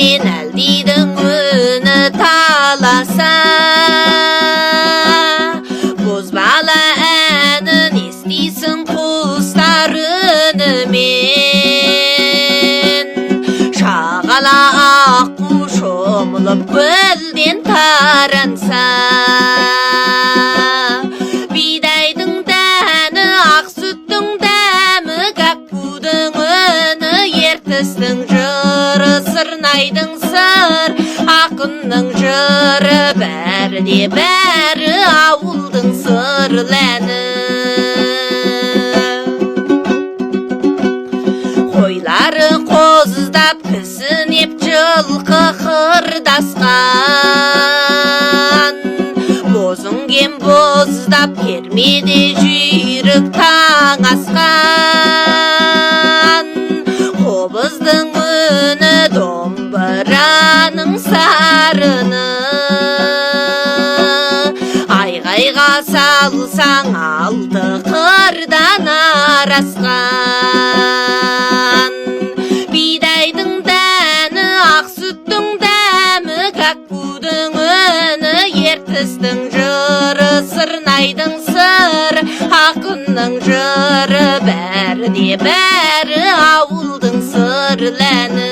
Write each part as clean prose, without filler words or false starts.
мен әлдидің үні таласа, бозбала әнін естисің құстар үнімен. Шағала аққу шомылып көлден таранса, бидайдың дәні, ақ сүттің дәмі, кәккудың үні, ертістің жыры, сырнайдың сыр, ақынның жыры, бәрі де бәрі ауылдың сырләні. Қойлары қоздап, кісінеп жылқы қырдасқан, бозың кем боздап, кермеде жүйрік таң асқан. Қобыздың үні, домбыраның сарыны, айғайға салсаң алты қырдан арасқан. Бидайдың дәні, ақ сүттің дәмі, кәккудың үні, ертістің жыры, сырнайдың сыр, ақынның жыры, бәрі де бәрі ауылдың сырләні.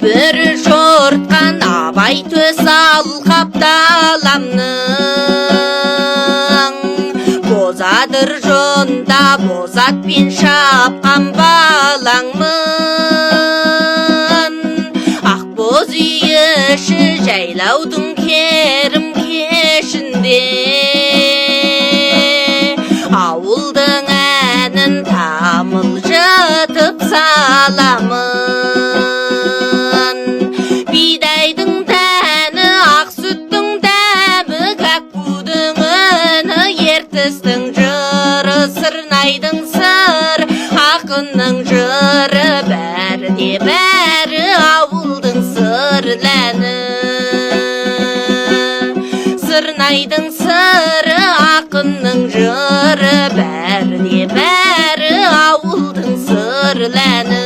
Бір жортқан абай төс алқап даламның, бозадыр жонда бозатпен шапқан балаңмын. Ақ боз үй іші жайлаудың керім кешінде, ауылдың әнін тамылжытып саламын. Бидайдың дәні, ақ сүттің дәмі, кәккудың үні, ертістің жыры, сырнайдың сыр, ақынның жыры, бәрі де бәрі ауылдың сырләні. Сырнайдың сыры, ақынның жыры, бәрі де бәрі ауылдың сырләні.